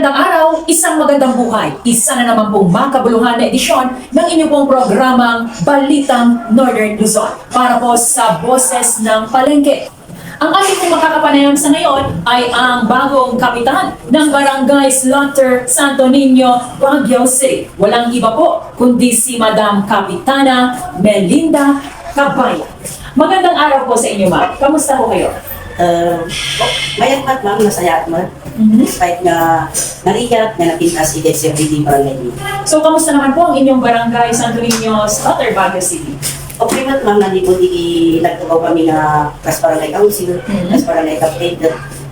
Magandang araw, isang magandang buhay. Isa na naman pong makabuluhan na edisyon ng inyong pong programang Balitang Northern Luzon para po sa Boses ng Palengke. Ang ating pong makakapanayam sa ngayon ay ang bagong kapitan ng Barangay Slaughter Santo Niño, Baguio City. Walang iba po kundi si Madam Kapitana Melinda Cabaña. Magandang araw po sa inyo, ma'am. Kamusta po kayo? Mayat mat ma'am, masaya at mat. Despite nga narigat na napintas si Dex everyday barangay niyo. So, kamusta naman po ang inyong barangay Santo Niño, Slaughter, Baguio City? Okay mat ma'am, nandito di nagtukaw kami na kas barangay council, kas barangay captain.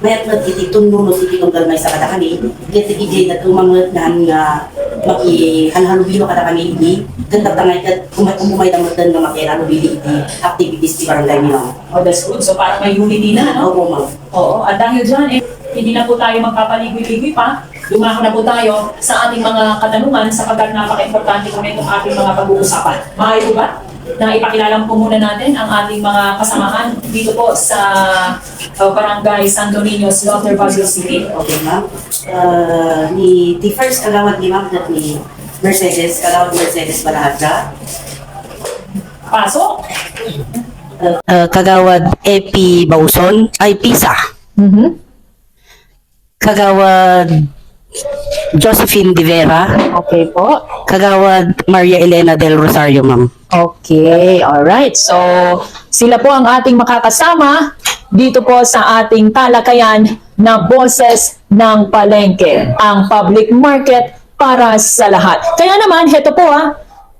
Mayat mat ititong nunod, ititong galmay sa kada kami. Giti-giti na tumangot na nga makihanhalubilo kada kami ini. Tatangay kat kumay damot na makihanhalubilo iti activities di barangay niyo. Oh, that's good. So, parang may unity na, no? Opo ma'am. Oo, at dahil dyan, hindi na po tayo magpapaligoy-ligoy pa. Dumako na po tayo sa ating mga katanungan sapagkat napaka-importante po na itong ating mga pag-uusapan. Maaari po ba na ipakilala po muna natin ang ating mga kasamahan dito po sa Barangay Santo Niño, Slaughter, Baguio City? Okay ma'am. The first kalawat ni ma'am at ni Mercedes, kalawat Mercedes Balahaga. Pasok! Kagawad Epi Bauson, ay Pisa. Kagawad Josephine De Vera. Okay po. Kagawad Maria Elena Del Rosario, ma'am. Okay, alright. So, sila po ang ating makakasama dito po sa ating talakayan na Boses ng Palengke, ang public market para sa lahat. Kaya naman, heto po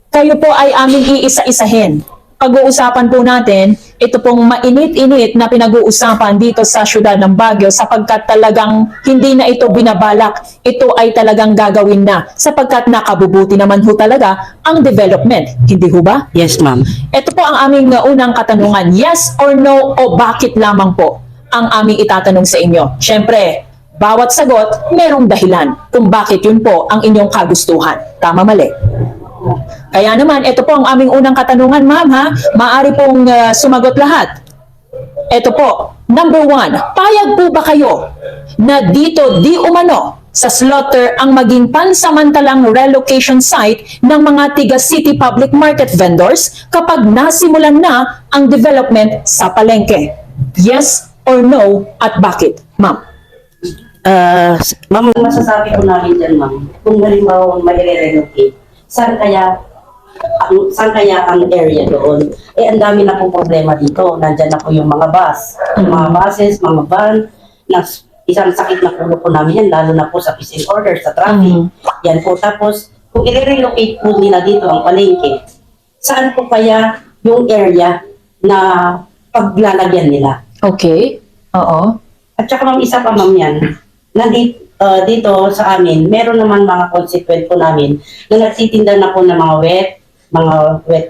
kayo po ay aming iisa-isahin. Pag-uusapan po natin, ito pong mainit-init na pinag-uusapan dito sa syudad ng Baguio sapagkat talagang hindi na ito binabalak, ito ay talagang gagawin na sapagkat nakabubuti naman ho talaga ang development. Hindi ho ba? Yes, ma'am. Ito po ang aming unang katanungan. Yes or no o bakit lamang po ang aming itatanong sa inyo. Siyempre, bawat sagot merong dahilan kung bakit yun po ang inyong kagustuhan. Tama, mali? Kaya naman, ito po ang aming unang katanungan, ma'am, ha? Maaari pong sumagot lahat. Ito po, number 1, payag po ba kayo na dito di umano sa Slaughter ang maging pansamantalang relocation site ng mga tiga-city public market vendors kapag nasimulan na ang development sa palengke? Yes or no at bakit, ma'am? Ma'am, masasabi ko namin dyan, ma'am, kung halimbawa may-relocate, saan kaya ang area doon? Ang dami na pong problema dito. Nandyan na po yung mga bus, mga buses, mga van, na isang sakit na pulo po namin yan, lalo na po sa peace and order, sa traffic. Yan po. Tapos, kung i-relocate po nila dito ang palengke, saan po kaya yung area na paglalagyan nila? Okay. Oo. At saka ma'am, isa pa ma'am yan, dito sa amin, meron naman mga consequent po namin na nagtitinda na po ng mga wet,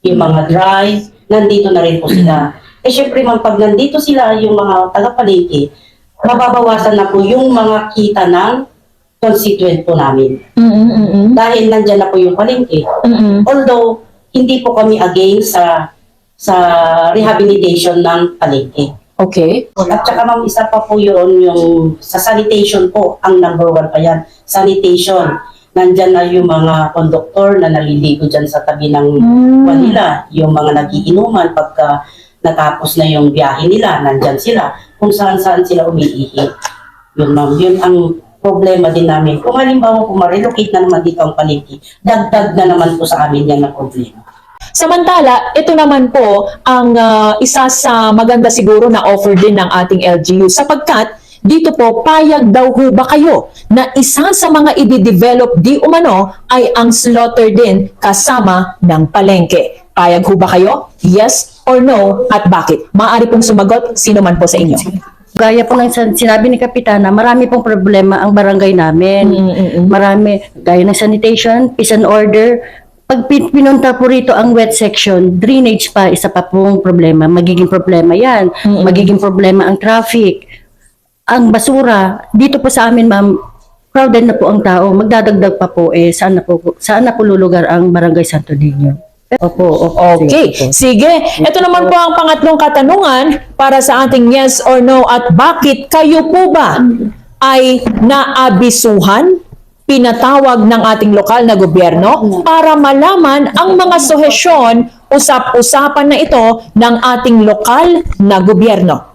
yung mga dry, nandito na rin po sila. Syempre ma'am, pag nandito sila, yung mga taga-palengke, mababawasan na po yung mga kita ng constituent po namin. Dahil nandyan na po yung palengke. Although, hindi po kami against sa rehabilitation ng palengke. Okay. At saka ma'am, isa pa po yun, yung sa sanitation po, ang number 1 pa yan, sanitation. Nandyan na yung mga konduktor na naliligo dyan sa tabi ng nila, yung mga nagiinuman pagka natapos na yung biyahe nila, nandyan sila, kung saan-saan sila umiihi. Yun ma'am, yun ang problema din namin. Kung halimbawa kung ma-relocate na naman dito ang palengke, dagdag na naman po sa amin yan na problema. Samantala, ito naman po ang isa sa maganda siguro na offer din ng ating LGU sapagkat dito po payag daw ho ba kayo na isa sa mga i-develop di umano ay ang Slaughter din kasama ng palengke. Payag ho ba kayo? Yes or no at bakit? Maaari pong sumagot sino man po sa inyo. Gaya po ng sinabi ni Kapitana, marami pong problema ang barangay namin. Marami, gaya ng sanitation, peace and order. Pag pinunta po rito ang wet section, drainage pa, isa pa pong problema. Magiging problema yan. Magiging problema ang traffic. Ang basura, dito po sa amin, ma'am, crowded na po ang tao. Magdadagdag pa po, saan na po lulugar ang Barangay Santo Niño? Opo. Okay, sige. Ito naman po ang pangatlong katanungan para sa ating yes or no at bakit kayo po ba ay naabisuhan, pinatawag ng ating lokal na gobyerno para malaman ang mga suhesyon, usap-usapan na ito ng ating lokal na gobyerno.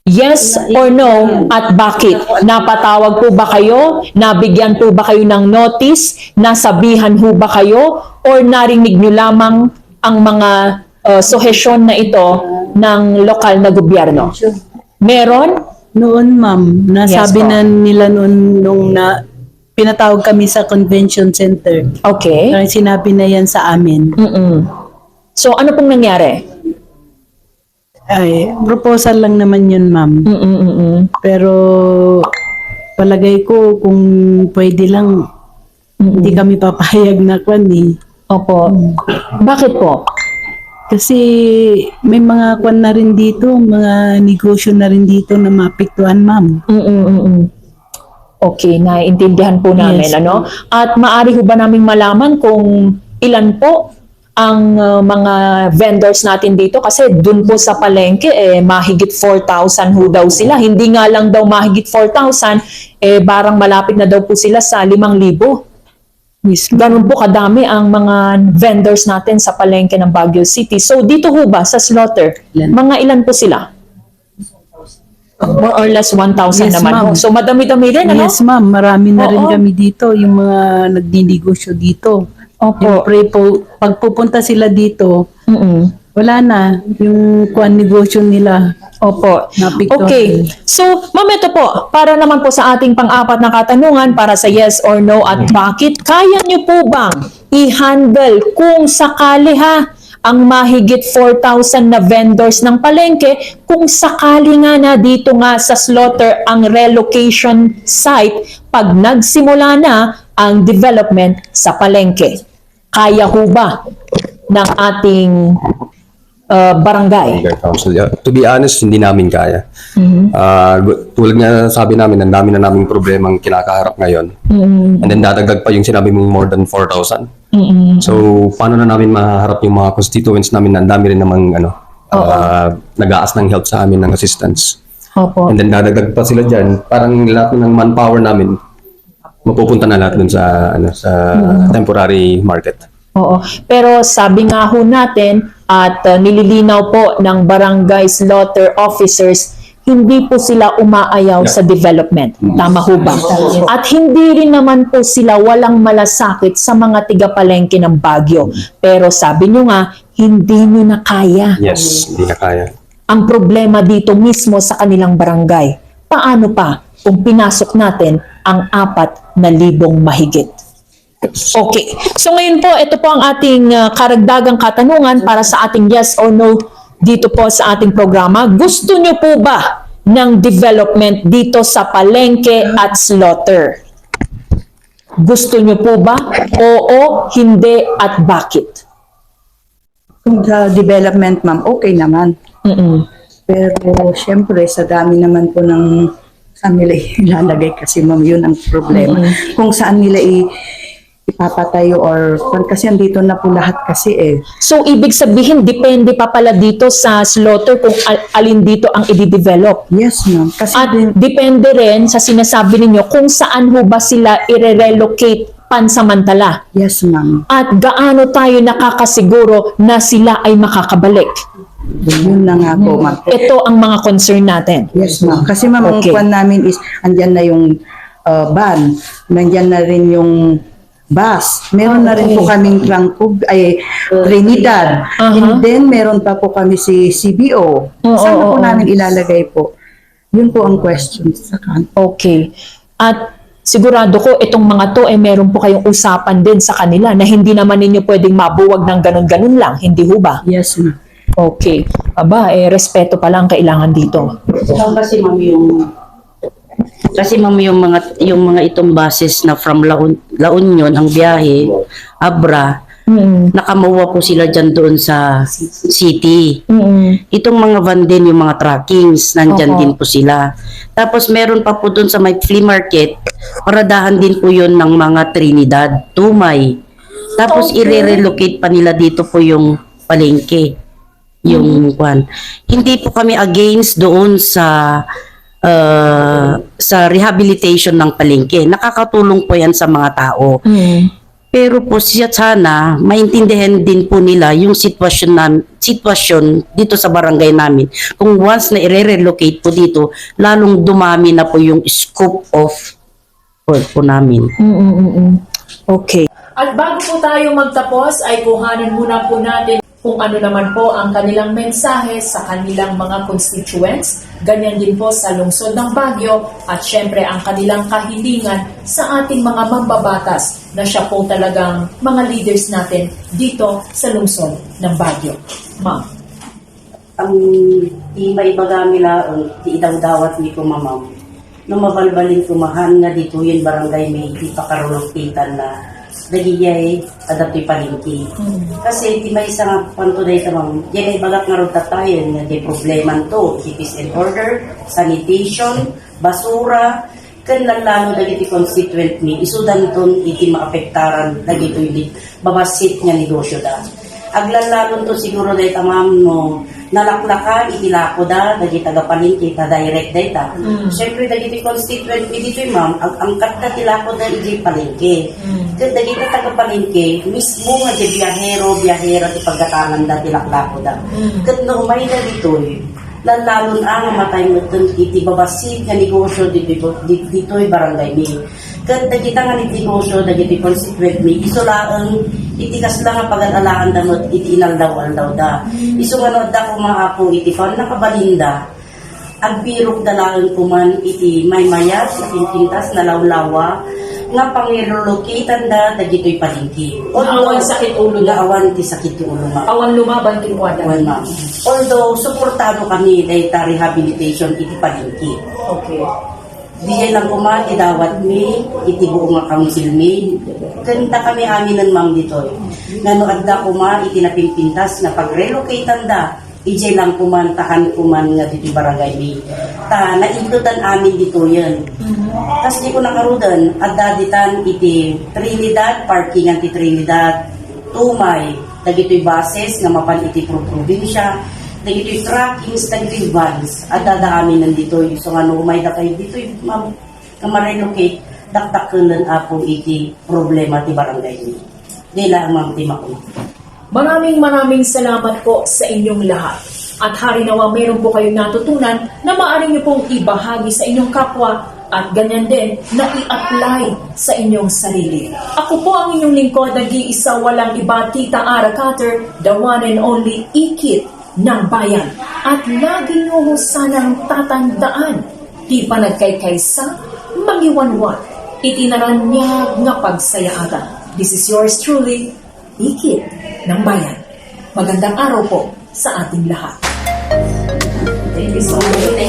Yes or no, at bakit? Napatawag po ba kayo? Nabigyan po ba kayo ng notice? Nasabihan po ba kayo? Or narinig nyo lamang ang mga suhesyon na ito ng lokal na gobyerno? Meron? Noon, ma'am, nasabi Yes, po. na nila noon nung pinatawag kami sa convention center. Okay. Sinabi na yan sa amin. So ano pong nangyari? Ay, proposal lang naman yun, ma'am. Pero palagay ko kung pwede lang, hindi kami papayag na kwan eh. Opo. Bakit po? Kasi may mga kwan na rin dito, mga negosyo na rin dito na maapektuhan, ma'am. Okay, naiintindihan po namin, Yes. ano? At maaari ho ba naming malaman kung ilan po ang mga vendors natin dito? Kasi dun po sa palengke, mahigit 4,000 ho daw sila. Hindi nga lang daw mahigit 4,000, barang malapit na daw po sila sa 5,000. Yes, Ganun po kadami ang mga vendors natin sa palengke ng Baguio City. So dito ho ba sa slaughter, Ilan? mga ilan po sila? More or less 1,000 Yes, naman ho. ma'am. So madami-dami rin, ano? Yes, ma'am. Marami na rin Oo. kami dito, yung mga nagdinegosyo dito. Opo. Siyempre po, pag pupunta sila dito, wala na yung kuan negosyo nila. Opo. Napiktuhan. Okay. So, ma'am, ito po, para naman po sa ating pang-apat na katanungan, para sa yes or no at bakit, kaya niyo po bang i-handle kung sakali ang mahigit 4,000 na vendors ng palengke, kung sakali nga na dito nga sa slaughter ang relocation site, pag nagsimula na ang development sa palengke? Kaya ho ba ng ating barangay? Barangay Council. Yeah. To be honest, hindi namin kaya. Tulad nga sabi namin, ang dami na naming problemang kinakaharap ngayon. And then dadagdag pa yung sinabi mong more than 4,000. So, paano na namin maharap yung mga constituents namin na ang dami rin namang nag-aas ng help sa amin ng assistance. Opo. And then dadagdag pa sila dyan, parang lahat ng manpower namin mapupunta na lahat dun sa temporary market. Oo. Pero sabi nga ho natin at nililinaw po ng barangay slaughter officers, hindi po sila umaayaw sa development. Tama ho ba? At hindi rin naman po sila walang malasakit sa mga tiga-palengke ng Baguio. Pero sabi nyo nga, hindi nyo na kaya. Yes, hindi na kaya. Ang problema dito mismo sa kanilang barangay. Paano pa kung pinasok natin ang 4,000 mahigit? Okay. So ngayon po, ito po ang ating karagdagang katanungan para sa ating yes or no dito po sa ating programa. Gusto nyo po ba ng development dito sa palengke at slaughter? Gusto nyo po ba? Oo, hindi, at bakit? Kung sa development, ma'am, okay naman. Pero, syempre, sa dami naman po ng saan nila ilalagay kasi, ma'am, yun ang problema. Kung saan nila ipapatayo or kasi andito na po lahat kasi So, ibig sabihin, depende pa pala dito sa slaughter kung alin dito ang i-develop. Yes, ma'am. Kasi At depende rin sa sinasabi ninyo kung saan ho ba sila i-relocate pansamantala. yes, ma'am. At gaano tayo nakakasiguro na sila ay makakabalik. Yun na nga po, ma'am. Ito ang mga concern natin. Yes, ma'am. Kasi, ma'am, ang Okay. kwan namin is, andyan na yung van, nandyan na rin yung bus. Meron na rin po kaming Trinidad. And then, meron pa po kami si CBO. Saan po namin ilalagay po? Yun po ang question sa kan. Okay. At sigurado ko itong mga to ay meron po kayong usapan din sa kanila na hindi naman ninyo pwedeng mabuwag ng ganun-ganun lang. Hindi ho ba? Yes, ma'am. Okay. Aba, respeto pa lang kailangan dito. Kasi ma'am yung mga itong buses na from La Union ang biyahe, Abra, nakamuwa po sila dyan doon sa city. Itong mga van din, yung mga truckings, nandyan din po sila. Tapos meron pa po doon sa may flea market, paradahan din po yun ng mga Trinidad, Tumay. Tapos i-relocate pa nila dito po yung palengke. Yung kwan. Hindi po kami against doon sa sa rehabilitation ng palengke. Nakakatulong po yan sa mga tao. Pero po sana maintindihan din po nila yung sitwasyon dito sa barangay namin. Kung once na i-relocate po dito, lalong dumami na po yung scope of work po namin. Okay. At bago po tayo magtapos ay kuhanin muna po natin kung ano naman po ang kanilang mensahe sa kanilang mga constituents, ganyan din po sa lungsod ng Baguio at syempre ang kanilang kahilingan sa ating mga mambabatas na siya po talagang mga leaders natin dito sa lungsod ng Baguio. Ma'am. Ang di maibagami laon, di idawdawat ni ko mamam. Nung mabalbalin kumahan nga dito yung barangay may di pa karulogpitan na nagigay adapto'y palingki. Kasi di may isang pantunay sa mam, di may bagat nga rin tatayan nga di problema to, peace and order, sanitation, basura, kan lalo dagiti constituent ni isudan ton iti maapektaran dagito hindi babasit nga negosyo da. Aglalalo to siguro dahil tamam no nalaklakan itilako da dagiti tagapalingki ta direct data. Syempre dagiti constituent ni dito ma'am ang katta tilako da iti palengke. Ket dagiti tagapalingki mismo nga di biyahero ti paggatangan da tilaklako da. Ket no umay da dito lalon ang matay mo iti babasit nga negosyo dito'y barangay mi. Kat dagita nga iti negosyo, dagiti constituent mi, isolaan, iti kasla nga pag-alaan da mo, iti inaldaw-aldaw da. Iso nga no, da kumahapo iti fan nakabalinda, agbirok dalaan kuman iti maymayat, iti pintas na lawlawa, nga pangirolokitan da, dagito'y palingki. Awan sakit ulo Nga na. awan ti sakit yung ulo nga. Awan lumaban tiwada. Well, ma'am. Although, suportado kami dahil ta rehabilitation iti palingki. Okay. Diyan lang kuman, idawat mi, iti buong nga council mi. Kanta kami aminan ma'am dito. Nga no adda kuman, iti napimpintas na pag-relocatean da, ije lang kuman, tahan kuman nga dito barangay mi. Ta, naindutan amin dito yan. Tapos di ko nakarudan, adda ditan iti Trinidad, parking ang ti Trinidad, Tumay, dagito'y bases nga mapan iti probinsya, dagito'y trackings, dagito'y vans, at dadaamin nandito. So nga no, umay da kayo dito'y relocate daktakunan apo iti problema ti barangay ni. Dila ang mga timako. Maraming salamat po sa inyong lahat. At hari nawa meron po kayong natutunan na maaari niyo pong ibahagi sa inyong kapwa at ganyan din na i-apply sa inyong sarili. Ako po ang inyong lingkod, nag-iisa walang iba, Tita Ara Cutter, the one and only ikit ng bayan. At lagi niyo ho sanang tatandaan, di pa nagkaykaysa, magiwanwan, itinaranyag nga pagsayaatan. This is yours truly, ikit ng bayan. Magandang araw po sa ating lahat. Thank you so much.